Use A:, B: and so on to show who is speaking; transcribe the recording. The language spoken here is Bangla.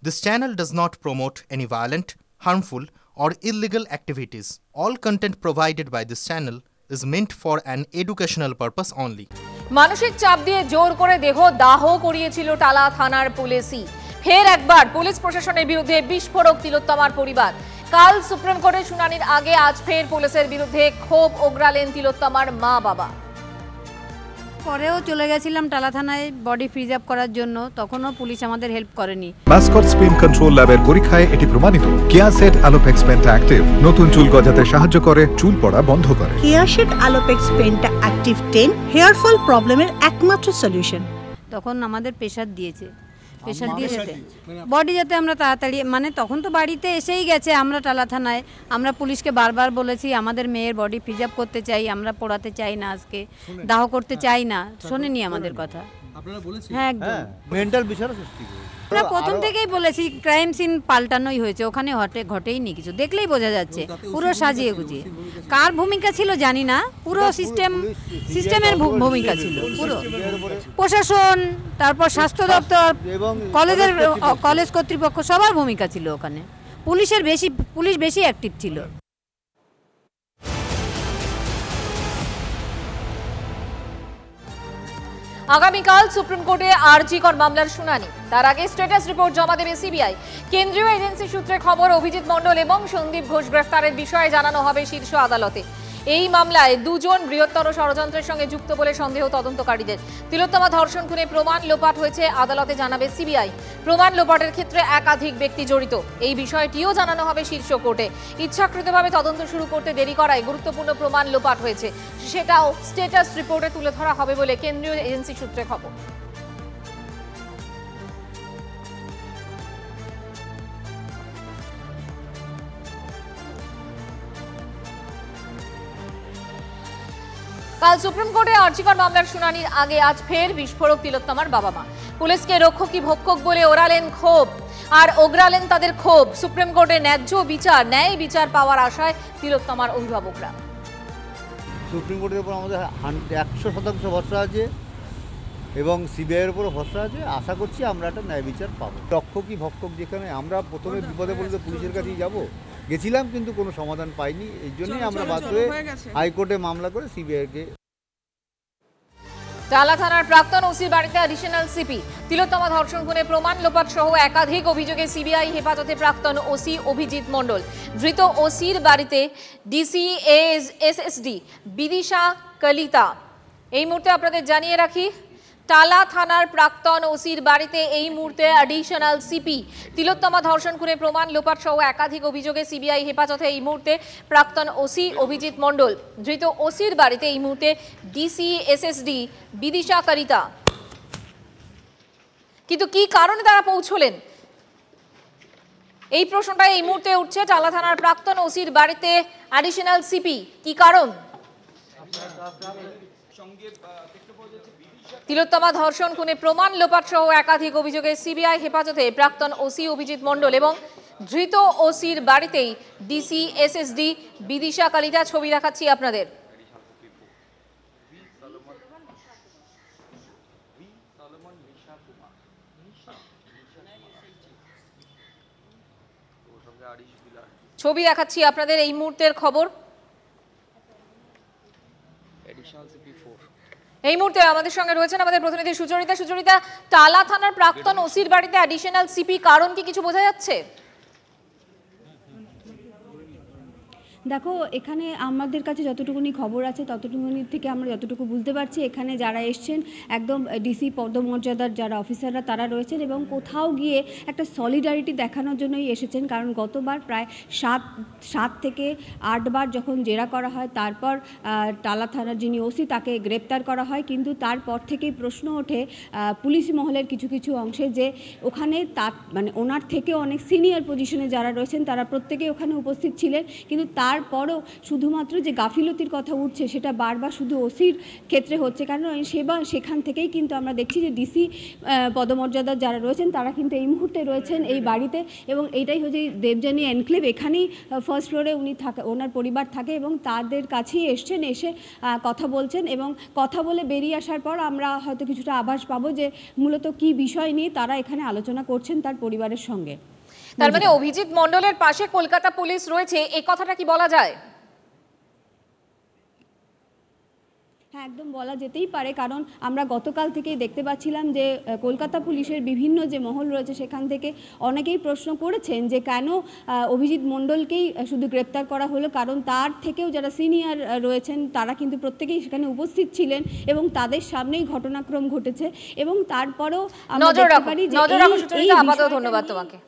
A: This channel does not promote any violent, harmful, or illegal activities. All content provided by this channel is meant for an educational purpose only.
B: মানসিক চাপ দিয়ে জোর করে দেহ দাহ করিয়েছিল টালা থানার পুলিশই। ফের একবার পুলিশ প্রশাসনের বিরুদ্ধে বিস্ফোরক তিলোত্তমার পরিবার। কাল সুপ্রিম কোর্টের শুনানির আগে আজ ফের পুলিশের বিরুদ্ধে ক্ষোভ ওগরালেন তিলোত্তমার মা বাবা।
C: পরেও চলে গেছিলাম টালা থানায় বডি ফ্রিজ আপ করার জন্য, তখনও পুলিশ আমাদের হেল্প করেনি।
D: মাসকট স্পিন কন্ট্রোল ল্যাবের পরীক্ষায় এটি প্রমাণিত। কেয়াসেট আলোপেক্স পেন্টা অ্যাক্টিভ নতুন চুল গজাতে সাহায্য করে, চুল পড়া বন্ধ করে।
E: Keya Seth Alopex penta active 10 hair fall প্রবলেমের একমাত্র সলিউশন।
C: তখন আমাদের প্রেসার দিয়েছে, প্রেসার দিয়ে যেতে বডি যাতে আমরা তাড়াতাড়ি, মানে তখন তো বাড়িতে এসেই গেছে। আমরা টালা থানায় আমরা পুলিশকে বারবার বলেছি আমাদের মেয়ের বডি ফ্রিজ আপ করতে চাই, আমরা পোড়াতে চাই না, আজকে দাহ করতে চাই না। শোনেনি আমাদের কথা। হ্যাঁ, একদম
F: মেন্টাল বিষয় সৃষ্টি করে।
C: আমরা প্রথম থেকেই বলেছি ক্রাইম সিন পাল্টানোই হয়েছে, ওখানে ঘটেইনি কিছু, দেখলেই বোঝা যাচ্ছে পুরো সাজিয়ে গুজিয়ে। কার ভূমিকা ছিল জানি না, পুরো সিস্টেমের ভূমিকা ছিল, পুরো প্রশাসন, তারপর স্বাস্থ্য দপ্তর, কলেজ কর্তৃপক্ষ, সবার ভূমিকা ছিল ওখানে। পুলিশ বেশি অ্যাক্টিভ ছিল।
B: আগামীকাল সুপ্রিম কোর্টে আরজিকর মামলার শুনানি। তার আগে স্ট্যাটাস রিপোর্ট জমা দেবে সিবিআই। কেন্দ্রীয় এজেন্সি সূত্রে খবর, অভিজিৎ মণ্ডল এবং সন্দীপ ঘোষ গ্রেফতারের বিষয়ে জানানো হবে শীর্ষ আদালতে। এই মামলায় দুজন বৃহত্তর ষড়যন্ত্রের সঙ্গে যুক্ত বলে সন্দেহ তদন্তকারীদের। তিলোত্তমা ধর্ষণ খুনে প্রমাণ লোপাট হয়েছে, আদালতে জানাবে সিবিআই। প্রমাণ লোপাটের ক্ষেত্রে একাধিক ব্যক্তি জড়িত, এই বিষয়টিও জানানো হবে শীর্ষ কোর্টে। ইচ্ছাকৃতভাবে তদন্ত শুরু করতে দেরি করায় গুরুত্বপূর্ণ প্রমাণ লোপাট হয়েছে, সেটাও স্ট্যাটাস রিপোর্টে তুলে ধরা হবে বলে কেন্দ্রীয় এজেন্সি সূত্রে খবর। কাল সুপ্রিম কোর্টে আরজিকর মামলার শুনানির আগে আজ ফের বিস্ফোরক তিলোত্তমার বাবা মা। পুলিশকে রক্ষকী ভক্ষক বলে ওড়ালেন ক্ষোভ আর ওগরালেন তাদের ক্ষোভ। সুপ্রিম কোর্টে ন্যায় বিচার পাওয়ার আশায় তিলোত্তমার অভিভাবকরা।
F: সুপ্রিম কোর্টের উপর আমাদের 100% ভরসা আছে এবং সিবিআইয়ের উপরও ভরসা আছে। আশা করছি আমরা একটা ন্যায় বিচার পাবো। রক্ষকী ভক্ষক যেখানে আমরা প্রথমে বিপদে পড়লে পুলিশের কাছেই গেছিলাম, কিন্তু কোনো সমাধান পাইনি। এই জন্যই আমরা বাধ্য হয়ে হাইকোর্টে মামলা করে সিবিআইকে।
B: টালা থানার প্রাক্তন ওসির বাড়িতে অ্যাডিশনাল সিপি। তিলোত্তমা ধর্ষণ খুনে প্রমাণ লোপাট সহ একাধিক অভিযোগে সিবিআই হেফাজতে প্রাক্তন ওসি অভিজিৎ মণ্ডল। ধৃত ওসির বাড়িতে ডিসি এসএসডি বিদিশা কলিতা। এই মুহূর্তে আপনাদের জানিয়ে রাখি, টালা থানার প্রাক্তন ওসির বাড়িতে এই মুহূর্তে অ্যাডিশনাল সিপি। তিলোত্তমা ধর্ষণ খুনে প্রমাণ লোপাট সহ একাধিক অভিযোগে সিবিআই হেফাজতে এই মুহূর্তে প্রাক্তন ওসি অভিজিৎ মণ্ডল। ধৃত ওসির বাড়িতে এই মুহূর্তে ডিসি এসএসডি বিদিশা কলিতা। কিন্তু কি কারণে তারা পৌঁছলেন, এই প্রশ্নটা এই মুহূর্তে উঠছে। টালা থানার প্রাক্তন ওসির বাড়িতে অ্যাডিশনাল সিপি, কি কারণ? তিলোত্তমা ধর্ষণ খুনে প্রমাণ লোপাট সহ একাধিক অভিযোগে সিবিআই হেফাজতে প্রাক্তন ওসি অভিজিৎ মণ্ডল এবং ধৃত ওসির বাড়িতেই ডিসি এসএসডি বিদিশা কলিতা। ছবি দেখাচ্ছি আপনাদের। ছবি দেখাচ্ছি আপনাদের এই মুহূর্তের খবর। এই মুহূর্তে আমাদের সঙ্গে রয়েছেন আমাদের প্রতিনিধি সুচরিতা। টালা থানার প্রাক্তন ওসির বাড়িতে অ্যাডিশনাল সিপি, কারণ কি কিছু বোঝা যাচ্ছে?
G: দেখো, এখানে আমাদের কাছে যতটুকুনি খবর আছে ততটুকুনি থেকে আমরা যতটুকু বুঝতে পারছি, এখানে যারা এসছেন একদম ডিসি পদমর্যাদার যারা অফিসাররা তারা রয়েছেন এবং কোথাও গিয়ে একটা সলিডারিটি দেখানোর জন্যই এসেছেন। কারণ গতবার প্রায় 7 থেকে 8 বার যখন জেরা করা হয়, তারপর টালা থানার যিনি ওসি তাকে গ্রেপ্তার করা হয়। কিন্তু তারপর থেকেই প্রশ্ন ওঠে পুলিশ মহলের কিছু অংশে যে ওখানে তার মানে ওনার থেকেও অনেক সিনিয়র পজিশনে যারা রয়েছেন তারা প্রত্যেকেই ওখানে উপস্থিত ছিলেন, কিন্তু তার তারপরও শুধুমাত্র যে গাফিলতির কথা উঠছে সেটা বারবার শুধু ওসির ক্ষেত্রে হচ্ছে, কারণ সেখান থেকেই কিন্তু আমরা দেখছি যে ডিসি পদমর্যাদার যারা রয়েছেন তারা কিন্তু এই মুহূর্তে রয়েছেন এই বাড়িতে, এবং এইটাই হচ্ছে দেবযানী এনক্লেভ। এখানেই ফার্স্ট ফ্লোরে উনি থাকে, ওনার পরিবার থাকে, এবং তাদের কাছেই এসছেন, এসে কথা বলছেন, এবং কথা বলে বেরিয়ে আসার পর আমরা হয়তো কিছুটা আভাস পাবো যে মূলত কি বিষয় নিয়ে তারা এখানে আলোচনা করছেন তার পরিবারের সঙ্গে।
B: তার মানে অভিজিৎ মণ্ডলের পাশে কলকাতা পুলিশ রয়েছে, এই কথাটা কি বলা যায়?
G: হ্যাঁ, একদম বলা যেতেই পারে, কারণ আমরা গতকাল থেকেই দেখতে পাচ্ছিলাম যে কলকাতা পুলিশের বিভিন্ন যে মহল রয়েছে সেখান থেকে অনেকেই প্রশ্ন করেছেন যে কেন অভিজিৎ মণ্ডলকেই শুধু গ্রেপ্তার করা হলো, কারণ তার থেকেও যারা সিনিয়র রয়েছেন তারা কিন্তু প্রত্যেকেই সেখানে উপস্থিত ছিলেন এবং তাদের সামনেই ঘটনাক্রম ঘটেছে, এবং তারপরেও আমরা দেখতে পারি যে
B: ধন্যবাদ তোমাকে।